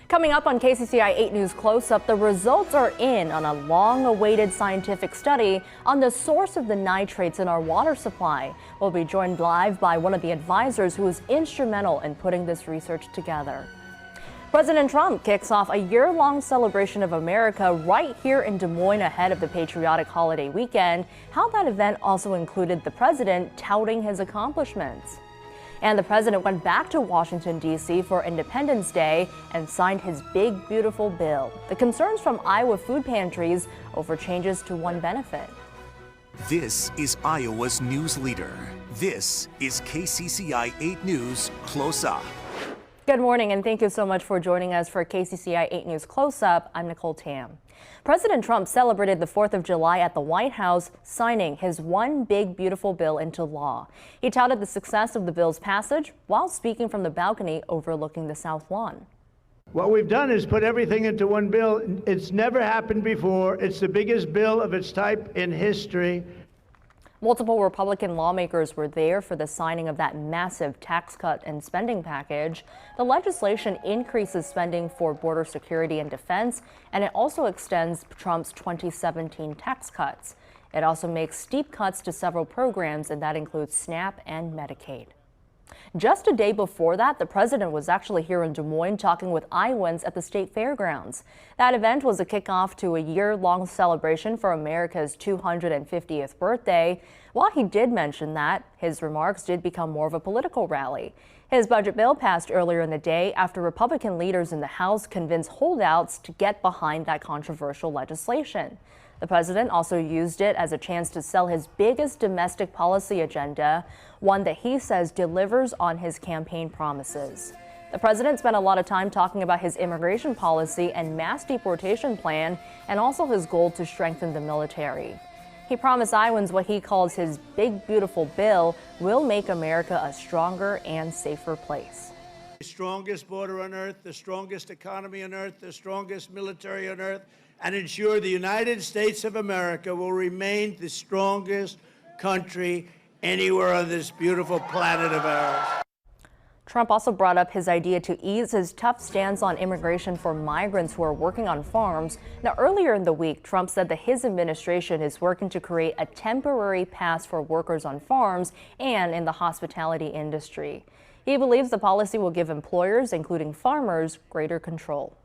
Coming up on KCCI 8 News Close-Up, the results are in on a long-awaited scientific study on the source of the nitrates in our water supply. We'll be joined live by one of the advisors who was instrumental in putting this research together. President Trump kicks off a year-long celebration of America right here in Des Moines ahead of the patriotic holiday weekend. How that event also included the president touting his accomplishments. And the president went back to Washington, D.C. for Independence Day and signed his big, beautiful bill. The concerns from Iowa food pantries over changes to one benefit. This is Iowa's news leader. This is KCCI 8 News Close Up. Good morning, and thank you so much for joining us for KCCI 8 News Close-Up. I'm Nicole Tam. President Trump celebrated the 4th of July at the White House, signing his One Big Beautiful Bill into law. He touted the success of the bill's passage while speaking from the balcony overlooking the South Lawn. What we've done is put everything into one bill. It's never happened before. It's the biggest bill of its type in history. Multiple Republican lawmakers were there for the signing of that massive tax cut and spending package. The legislation increases spending for border security and defense, and it also extends Trump's 2017 tax cuts. It also makes steep cuts to several programs, and that includes SNAP and Medicaid. Just a day before that, the president was actually here in Des Moines talking with Iowans at the state fairgrounds. That event was a kickoff to a year-long celebration for America's 250th birthday. While he did mention that, his remarks did become more of a political rally. His budget bill passed earlier in the day after Republican leaders in the House convinced holdouts to get behind that controversial legislation. The president also used it as a chance to sell his biggest domestic policy agenda, one that he says delivers on his campaign promises. The president spent a lot of time talking about his immigration policy and mass deportation plan, and also his goal to strengthen the military. He promised Iowans what he calls his big, beautiful bill will make America a stronger and safer place. The strongest border on earth, the strongest economy on earth, the strongest military on earth, and ensure the United States of America will remain the strongest country anywhere on this beautiful planet of ours. Trump also brought up his idea to ease his tough stance on immigration for migrants who are working on farms. Now, earlier in the week, Trump said that his administration is working to create a temporary pass for workers on farms and in the hospitality industry. He believes the policy will give employers, including farmers, greater control.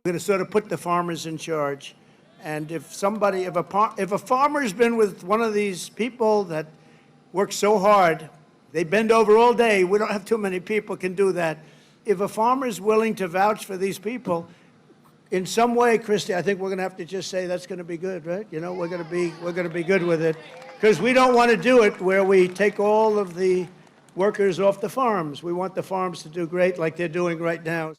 We're going to sort of put the farmers in charge. And if a farmer's been with one of these people that work so hard, they bend over all day, we don't have too many people can do that. If a farmer's willing to vouch for these people, in some way, Christy, I think we're going to have to just say that's going to be good, right? You know, we're going to be good with it, because we don't want to do it where we take all of the workers off the farms. We want the farms to do great like they're doing right now.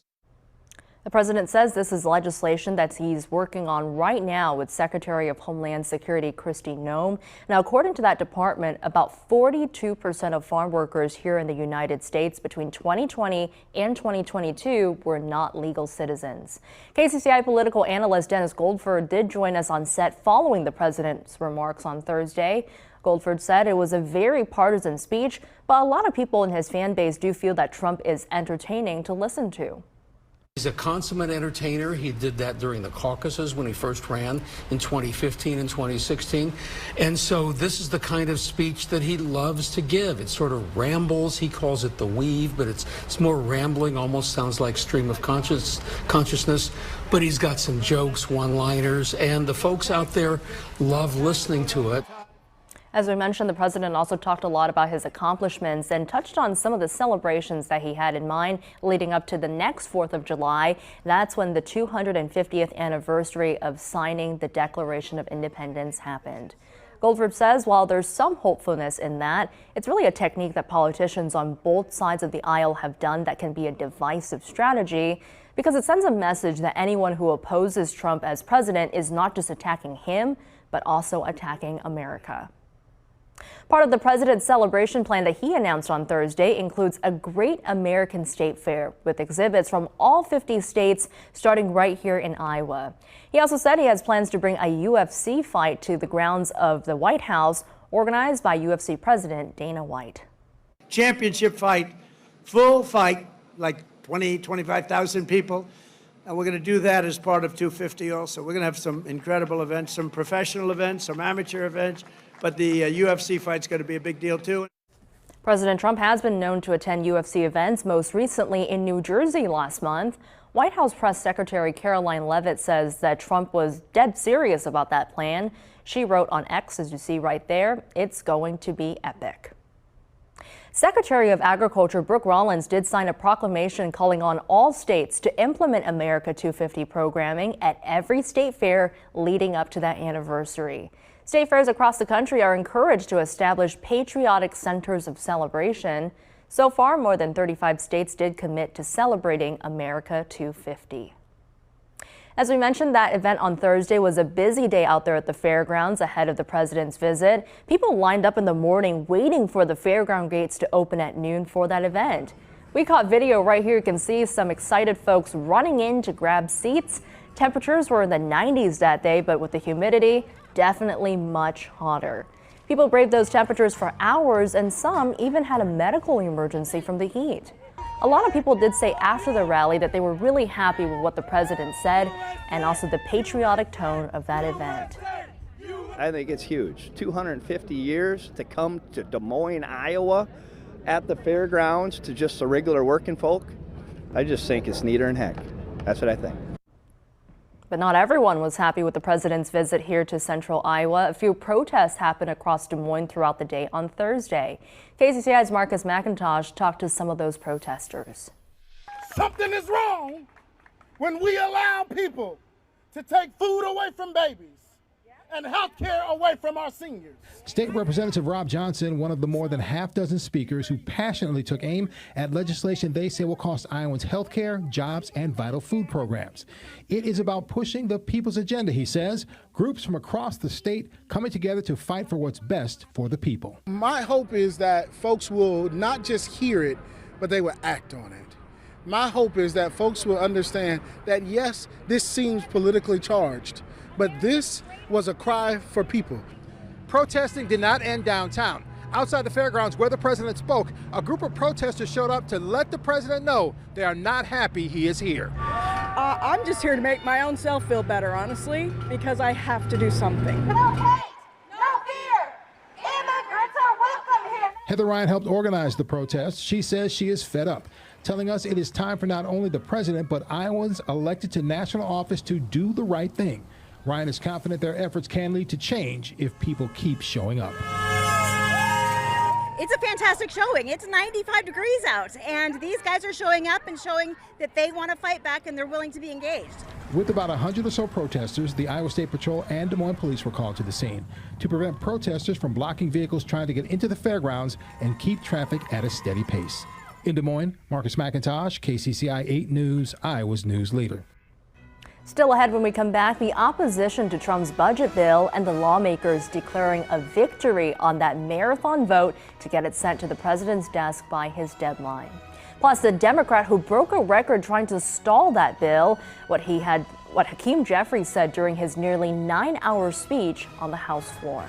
The president says this is legislation that he's working on right now with Secretary of Homeland Security Kristi Noem. Now, according to that department, about 42% of farm workers here in the United States between 2020 and 2022 were not legal citizens. KCCI political analyst Dennis Goldford did join us on set following the president's remarks on Thursday. Goldford said it was a very partisan speech, but a lot of people in his fan base do feel that Trump is entertaining to listen to. He's a consummate entertainer. He did that during the caucuses when he first ran in 2015 and 2016. And so this is the kind of speech that he loves to give. It sort of rambles. He calls it the weave, but it's more rambling, almost sounds like stream of consciousness. But he's got some jokes, one-liners, and the folks out there love listening to it. As we mentioned, the president also talked a lot about his accomplishments and touched on some of the celebrations that he had in mind leading up to the next 4th of July. That's when the 250th anniversary of signing the Declaration of Independence happened. Goldford says while there's some hopefulness in that, it's really a technique that politicians on both sides of the aisle have done that can be a divisive strategy, because it sends a message that anyone who opposes Trump as president is not just attacking him, but also attacking America. Part of the president's celebration plan that he announced on Thursday includes a Great American State Fair with exhibits from all 50 states starting right here in Iowa. He also said he has plans to bring a UFC fight to the grounds of the White House, organized by UFC President Dana White. Championship fight, full fight, like 20, 25,000 people. And we're going to do that as part of 250 also. We're going to have some incredible events, some professional events, some amateur events, but the UFC fight's going to be a big deal too. President Trump has been known to attend UFC events, most recently in New Jersey last month. White House Press Secretary Caroline Leavitt says that Trump was dead serious about that plan. She wrote on X, as you see right there, "It's going to be epic." Secretary of Agriculture Brooke Rollins did sign a proclamation calling on all states to implement America 250 programming at every state fair leading up to that anniversary. State fairs across the country are encouraged to establish patriotic centers of celebration. So far, more than 35 states did commit to celebrating America 250. As we mentioned, that event on Thursday was a busy day out there at the fairgrounds ahead of the president's visit. People lined up in the morning waiting for the fairground gates to open at noon for that event. We caught video right here. You can see some excited folks running in to grab seats. Temperatures were in the 90s that day, but with the humidity, definitely much hotter. People braved those temperatures for hours, and some even had a medical emergency from the heat. A lot of people did say after the rally that they were really happy with what the president said and also the patriotic tone of that event. I think it's huge. 250 years to come to Des Moines, Iowa at the fairgrounds to just the regular working folk. I just think it's neater than heck. That's what I think. But not everyone was happy with the president's visit here to central Iowa. A few protests happened across Des Moines throughout the day on Thursday. KCCI's Marcus McIntosh talked to some of those protesters. Something is wrong when we allow people to take food away from babies and health care away from our seniors. State Representative Rob Johnson, one of the more than half-dozen speakers who passionately took aim at legislation they say will cost Iowans health care, jobs, and vital food programs. It is about pushing the people's agenda, he says. Groups from across the state coming together to fight for what's best for the people. My hope is that folks will not just hear it, but they will act on it. My hope is that folks will understand that, yes, this seems politically charged, but this was a cry for people. Protesting did not end downtown. Outside the fairgrounds where the president spoke, a group of protesters showed up to let the president know they are not happy he is here. I'm just here to make my own self feel better, honestly, because I have to do something. No hate, no fear. Immigrants are welcome here. Heather Ryan helped organize the protest. She says she is fed up, telling us it is time for not only the president, but Iowans elected to national office to do the right thing. Ryan is confident their efforts can lead to change if people keep showing up. It's a fantastic showing. It's 95 degrees out, and these guys are showing up and showing that they want to fight back and they're willing to be engaged. With about 100 or so protesters, the Iowa State Patrol and Des Moines Police were called to the scene to prevent protesters from blocking vehicles trying to get into the fairgrounds and keep traffic at a steady pace. In Des Moines, Marcus McIntosh, KCCI 8 News, Iowa's news leader. Still ahead when we come back, the opposition to Trump's budget bill and the lawmakers declaring a victory on that marathon vote to get it sent to the president's desk by his deadline. Plus, the Democrat who broke a record trying to stall that bill, what Hakeem Jeffries said during his nearly 9-hour speech on the House floor.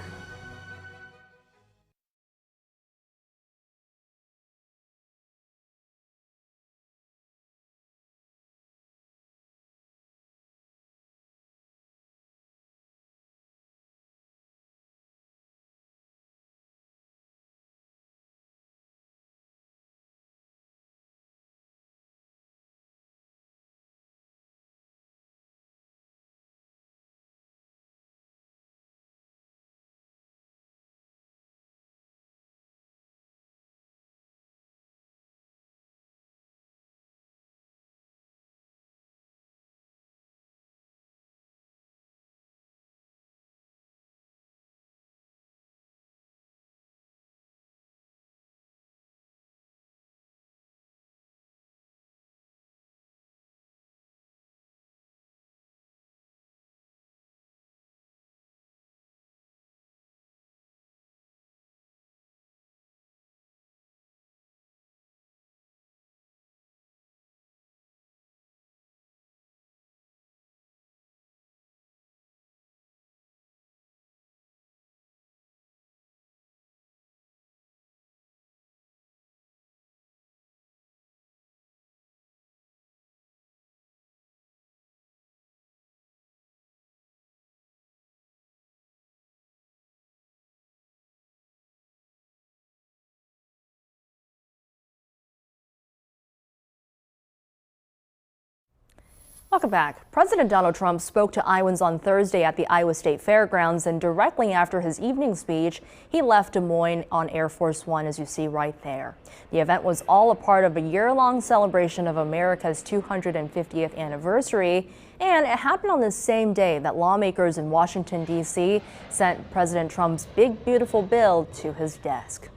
Welcome back. President Donald Trump spoke to Iowans on Thursday at the Iowa State Fairgrounds, and directly after his evening speech, he left Des Moines on Air Force One, as you see right there. The event was all a part of a year-long celebration of America's 250th anniversary, and it happened on the same day that lawmakers in Washington, D.C. sent President Trump's big, beautiful bill to his desk.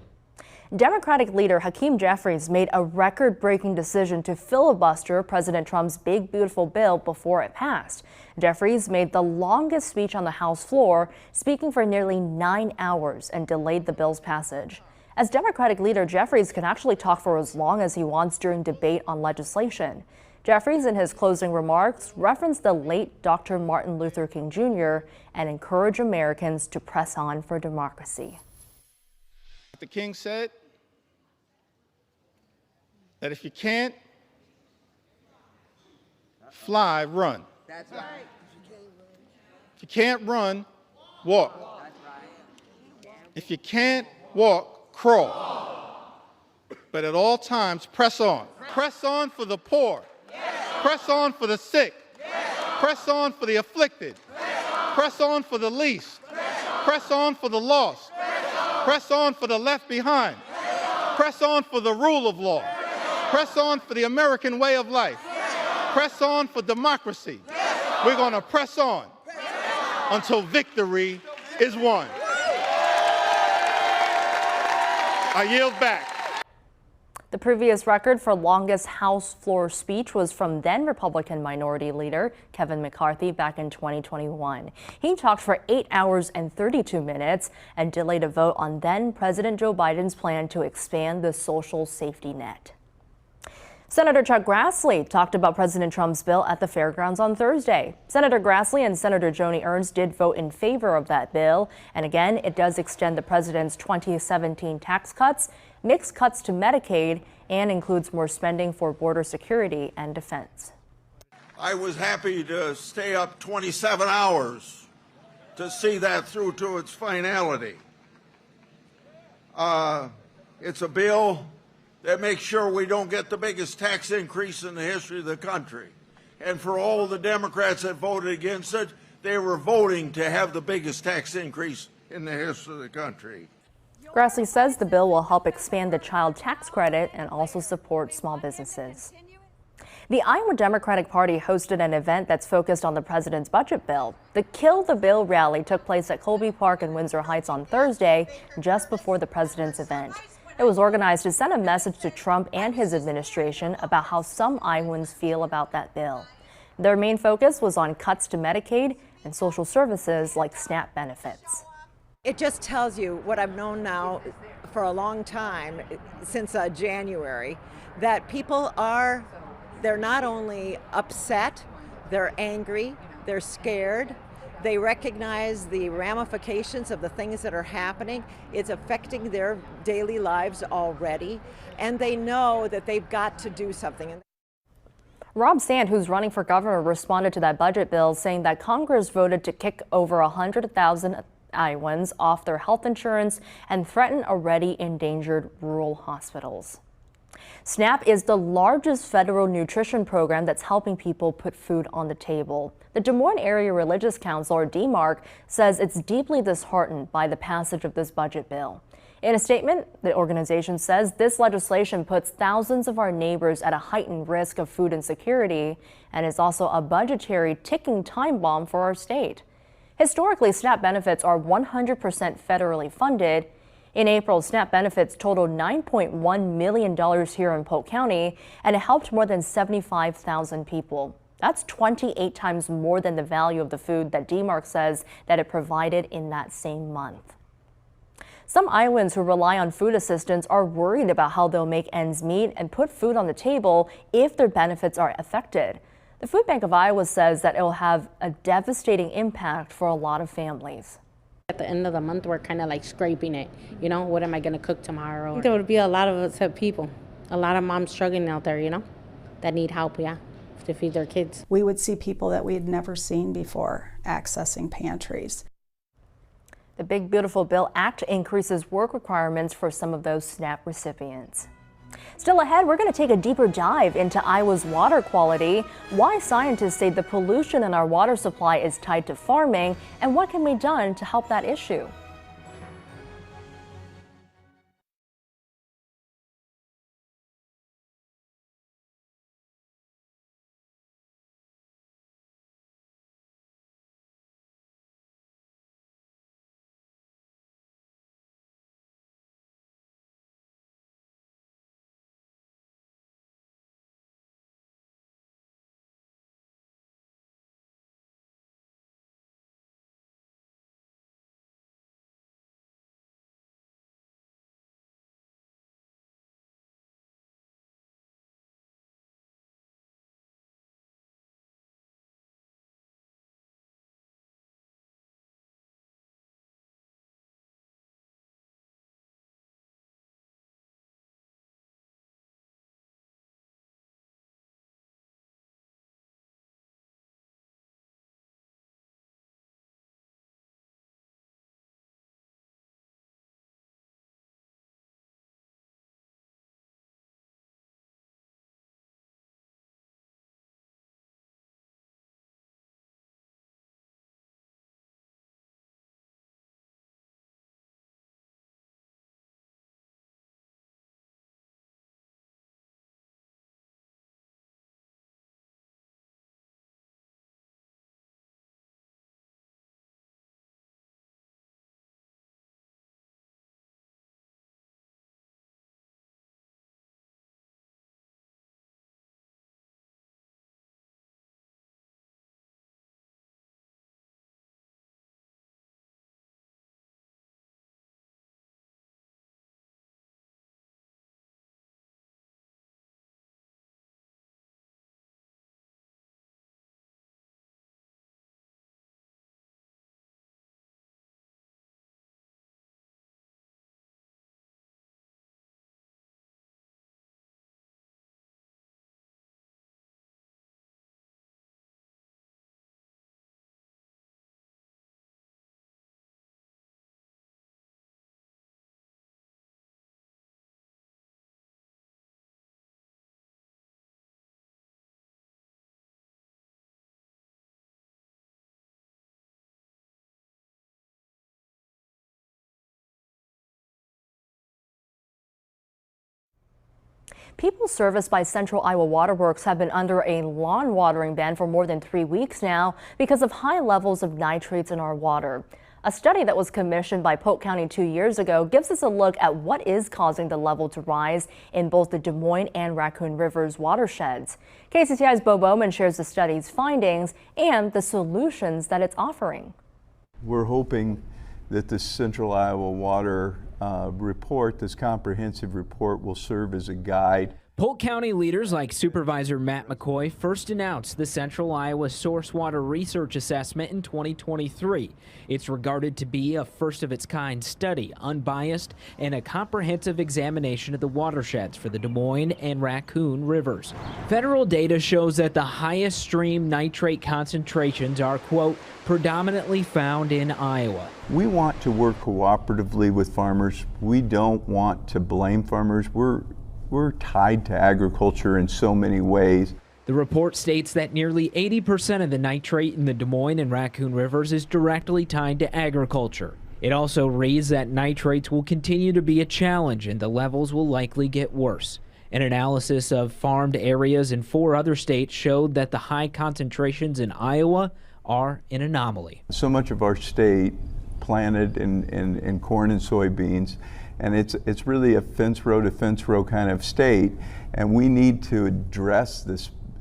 Democratic leader Hakeem Jeffries made a record-breaking decision to filibuster President Trump's big, beautiful bill before it passed. Jeffries made the longest speech on the House floor, speaking for nearly 9 hours, and delayed the bill's passage. As Democratic leader, Jeffries can actually talk for as long as he wants during debate on legislation. Jeffries, in his closing remarks, referenced the late Dr. Martin Luther King Jr. and encouraged Americans to press on for democracy. The King said that if you can't fly, run. That's right. If you can't run, walk. If you can't walk, crawl. But at all times, press on. Press on for the poor. Press on for the sick. Press on for the afflicted. Press on for the least. Press on for the lost. Press on for the left behind. Press on for the rule of law. Press on for the American way of life. Press on for democracy. We're going to press on until victory is won. I yield back. The previous record for longest House floor speech was from then Republican Minority Leader Kevin McCarthy back in 2021. He talked for 8 hours and 32 minutes and delayed a vote on then President Joe Biden's plan to expand the social safety net. Senator Chuck Grassley talked about President Trump's bill at the fairgrounds on Thursday. Senator Grassley and Senator Joni Ernst did vote in favor of that bill. And again, it does extend the president's 2017 tax cuts, makes cuts to Medicaid, and includes more spending for border security and defense. I was happy to stay up 27 hours to see that through to its finality. It's a bill that makes sure we don't get the biggest tax increase in the history of the country. And for all of the Democrats that voted against it, they were voting to have the biggest tax increase in the history of the country. Grassley says the bill will help expand the child tax credit and also support small businesses. The Iowa Democratic Party hosted an event that's focused on the president's budget bill. The Kill the Bill rally took place at Colby Park in Windsor Heights on Thursday, just before the president's event. It was organized to send a message to Trump and his administration about how some Iowans feel about that bill. Their main focus was on cuts to Medicaid and social services like SNAP benefits. It just tells you what I've known now for a long time, since January, that people they're not only upset, they're angry, they're scared. They recognize the ramifications of the things that are happening. It's affecting their daily lives already, and they know that they've got to do something. Rob Sand, who's running for governor, responded to that budget bill, saying that Congress voted to kick over 100,000 Iowans off their health insurance and threaten already endangered rural hospitals. SNAP is the largest federal nutrition program that's helping people put food on the table. The Des Moines Area Religious Council, or DMARC, says it's deeply disheartened by the passage of this budget bill. In a statement, the organization says this legislation puts thousands of our neighbors at a heightened risk of food insecurity and is also a budgetary ticking time bomb for our state. Historically, SNAP benefits are 100% federally funded. In April, SNAP benefits totaled $9.1 million here in Polk County, and it helped more than 75,000 people. That's 28 times more than the value of the food that DMARC says that it provided in that same month. Some Iowans who rely on food assistance are worried about how they'll make ends meet and put food on the table if their benefits are affected. The Food Bank of Iowa says that it will have a devastating impact for a lot of families. At the end of the month, we're kind of like scraping it. You know, what am I going to cook tomorrow? I think there would be a lot of upset people, a lot of moms struggling out there, you know, that need help, to feed their kids. We would see people that we had never seen before accessing pantries. The Big Beautiful Bill Act increases work requirements for some of those SNAP recipients. Still ahead, we're going to take a deeper dive into Iowa's water quality, why scientists say the pollution in our water supply is tied to farming, and what can be done to help that issue. People serviced by Central Iowa Water Works have been under a lawn watering ban for more than 3 weeks now because of high levels of nitrates in our water. A study that was commissioned by Polk County 2 years ago gives us a look at what is causing the level to rise in both the Des Moines and Raccoon Rivers watersheds. KCCI's Bo Bowman shares the study's findings and the solutions that it's offering. We're hoping that the Central Iowa Water report, this comprehensive report, will serve as a guide. Polk County leaders like Supervisor Matt McCoy first announced the Central Iowa Source Water Research Assessment in 2023. It's regarded to be a first-of-its-kind study, unbiased, and a comprehensive examination of the watersheds for the Des Moines and Raccoon Rivers. Federal data shows that the highest stream nitrate concentrations are, quote, predominantly found in Iowa. We want to work cooperatively with farmers. We don't want to blame farmers. We're tied to agriculture in so many ways. The report states that nearly 80% of the nitrate in the Des Moines and Raccoon Rivers is directly tied to agriculture. It also reads that nitrates will continue to be a challenge and the levels will likely get worse. An analysis of farmed areas in 4 other states showed that the high concentrations in Iowa are an anomaly. So much of our state planted in corn and soybeans, and it's really a fence row to fence row kind of state, and we need to address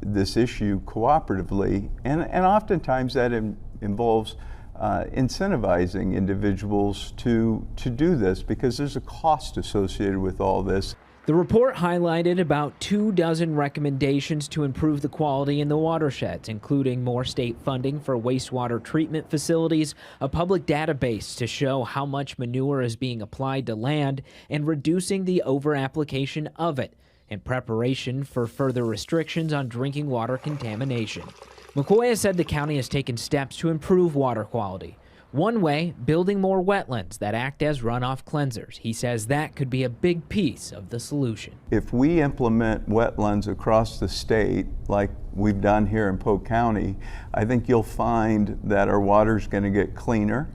this issue cooperatively, and oftentimes that involves incentivizing individuals to do this because there's a cost associated with all this. The report highlighted about 24 recommendations to improve the quality in the watersheds, including more state funding for wastewater treatment facilities, a public database to show how much manure is being applied to land, and reducing the over-application of it, in preparation for further restrictions on drinking water contamination. McCoy has said the county has taken steps to improve water quality. One way, building more wetlands that act as runoff cleansers. He says that could be a big piece of the solution. If we implement wetlands across the state, like we've done here in Polk County, I think you'll find that our water's going to get cleaner.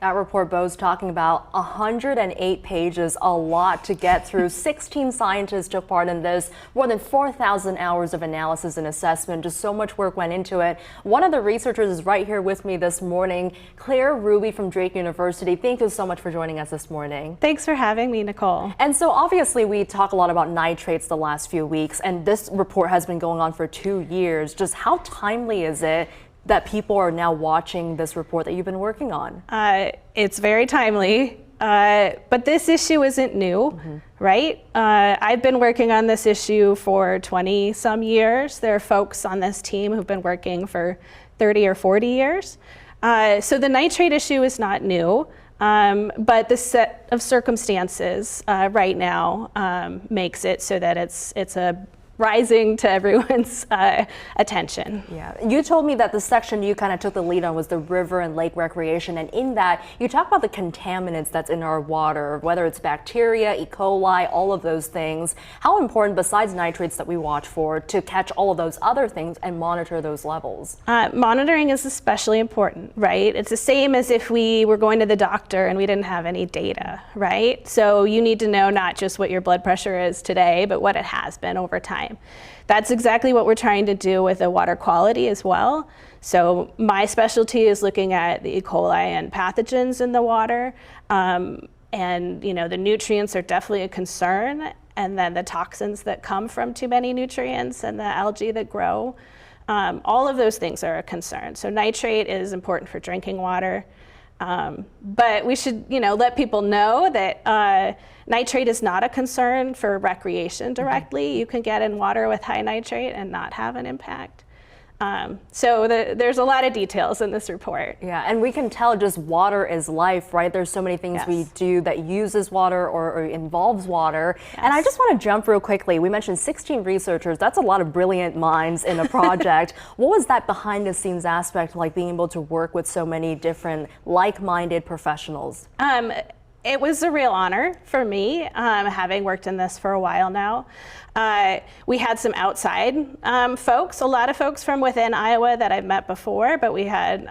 That report Bo's talking about 108 pages, a lot to get through. 16 scientists took part in this, more than 4,000 hours of analysis and assessment. Just so much work went into it. One of the researchers is right here with me this morning, Claire Ruby from Drake University. Thank you so much for joining us this morning. Thanks for having me, Nicole. And so obviously we talk a lot about nitrates the last few weeks, and this report has been going on for 2 years. Just how timely is it that people are now watching this report that you've been working on? It's very timely, but this issue isn't new, right? I've been working on this issue for 20 some years. There are folks on this team who've been working for 30 or 40 years. So the nitrate issue is not new, but the set of circumstances right now makes it so that it's a rising to everyone's attention. Yeah, you told me that the section you kind of took the lead on was the river and lake recreation, and in that you talk about the contaminants that's in our water, whether it's bacteria, E. coli, all of those things. How important, besides nitrates that we watch for, to catch all of those other things and monitor those levels? Monitoring is especially important, right? It's the same as if we were going to the doctor and we didn't have any data, right? So you need to know not just what your blood pressure is today, but what it has been over time. That's exactly what we're trying to do with the water quality as well. So my specialty is looking at the E. coli and pathogens in the water. And you know, the nutrients are definitely a concern. And then the toxins that come from too many nutrients and the algae that grow. All of those things are a concern. So nitrate is important for drinking water. But we should, let people know that nitrate is not a concern for recreation directly. You can get in water with high nitrate and not have an impact. So there's a lot of details in this report. Yeah, and we can tell just water is life, right? There's so many things we do that uses water or involves water. Yes. And I just want to jump real quickly. We mentioned 16 researchers. That's a lot of brilliant minds in a project. What was that behind the scenes aspect like, being able to work with so many different like-minded professionals? It was a real honor for me, having worked in this for a while now. We had some outside folks, a lot of folks from within Iowa that I've met before, but we had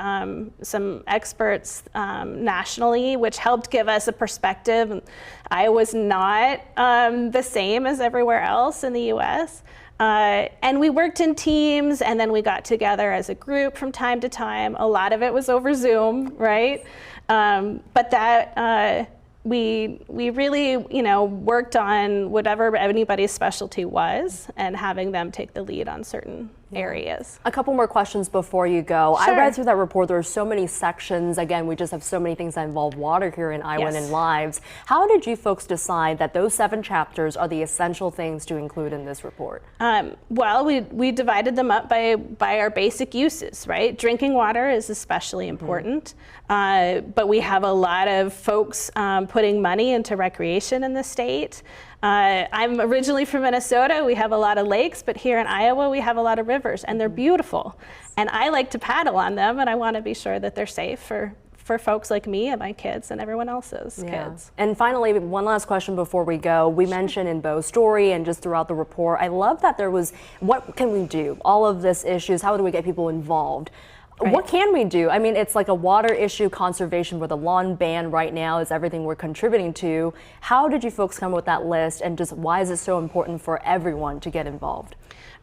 some experts nationally, which helped give us a perspective. Iowa's not the same as everywhere else in the US. And we worked in teams, and then we got together as a group from time to time. A lot of it was over Zoom, right? But that we really, worked on whatever anybody's specialty was and having them take the lead on certain areas. A couple more questions before you go. Sure. I read through that report. There are so many sections. Again, we just have so many things that involve water here in Iowa and in lives. How did you folks decide that those 7 chapters are the essential things to include in this report? Well, we divided them up by our basic uses, right? Drinking water is especially important, but we have a lot of folks putting money into recreation in the state. I'm originally from Minnesota. We have a lot of lakes, but here in Iowa we have a lot of rivers, and they're beautiful. And I like to paddle on them, and I want to be sure that they're safe for folks like me and my kids and everyone else's kids. And finally, one last question before we go. We mentioned in Bo's story and just throughout the report, I love that there was, what can we do? All of this issues, how do we get people involved? Right. What can we do? I mean, it's like a water issue, conservation, where the lawn ban right now is everything we're contributing to. How did you folks come up with that list, and just why is it so important for everyone to get involved?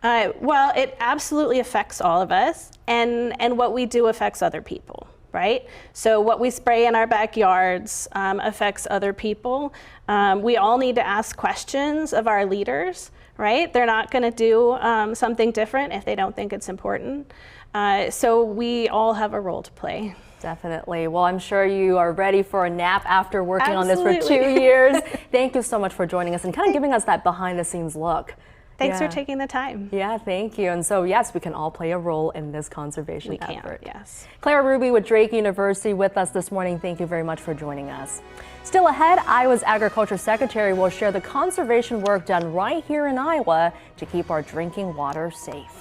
Well, it absolutely affects all of us, and what we do affects other people, right? So what we spray in our backyards affects other people. We all need to ask questions of our leaders, right? They're not going to do something different if they don't think it's important. So we all have a role to play. Definitely. Well, I'm sure you are ready for a nap after working on this for 2 years. Thank you so much for joining us and kind of giving us that behind the scenes look. Thanks for taking the time. Yeah, thank you. And so, yes, we can all play a role in this conservation effort. Yes. Claire Ruby with Drake University with us this morning. Thank you very much for joining us. Still ahead, Iowa's Agriculture Secretary will share the conservation work done right here in Iowa to keep our drinking water safe.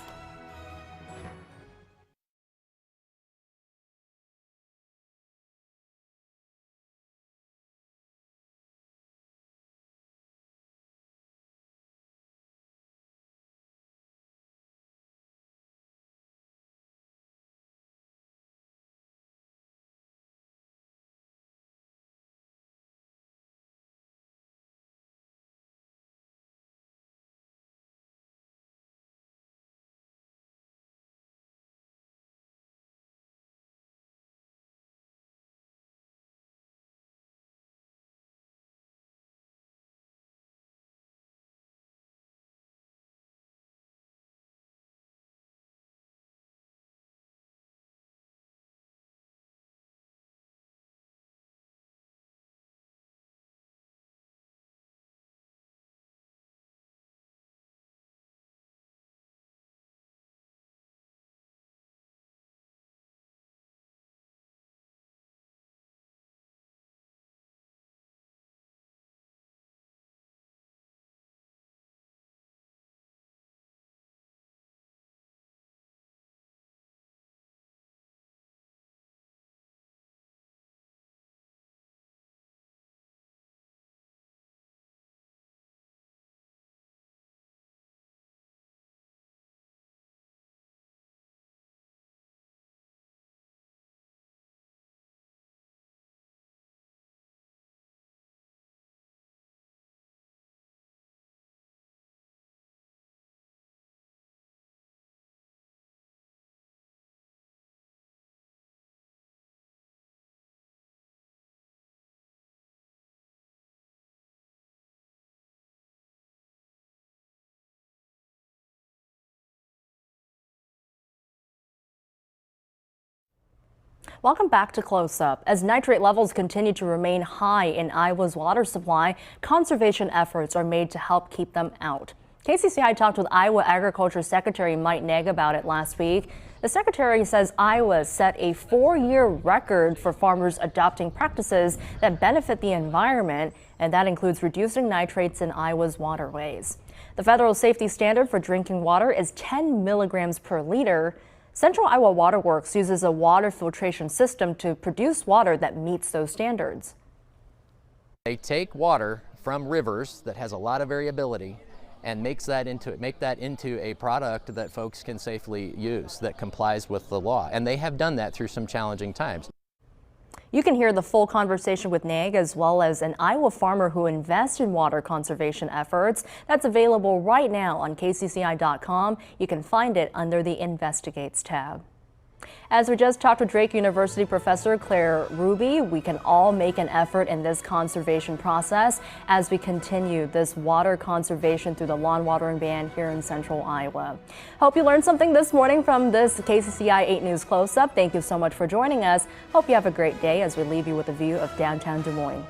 Welcome back to Close Up. As nitrate levels continue to remain high in Iowa's water supply, conservation efforts are made to help keep them out. KCCI talked with Iowa Agriculture Secretary Mike Naig about it last week. The secretary says Iowa set a 4-year record for farmers adopting practices that benefit the environment, and that includes reducing nitrates in Iowa's waterways. The federal safety standard for drinking water is 10 milligrams per liter. Central Iowa Water Works uses a water filtration system to produce water that meets those standards. They take water from rivers that has a lot of variability and make that into a product that folks can safely use that complies with the law. And they have done that through some challenging times. You can hear the full conversation with Naig, as well as an Iowa farmer who invests in water conservation efforts. That's available right now on KCCI.com. You can find it under the Investigates tab. As we just talked with Drake University professor Claire Ruby, we can all make an effort in this conservation process as we continue this water conservation through the lawn watering ban here in Central Iowa. Hope you learned something this morning from this KCCI 8 News Close-Up. Thank you so much for joining us. Hope you have a great day as we leave you with a view of downtown Des Moines.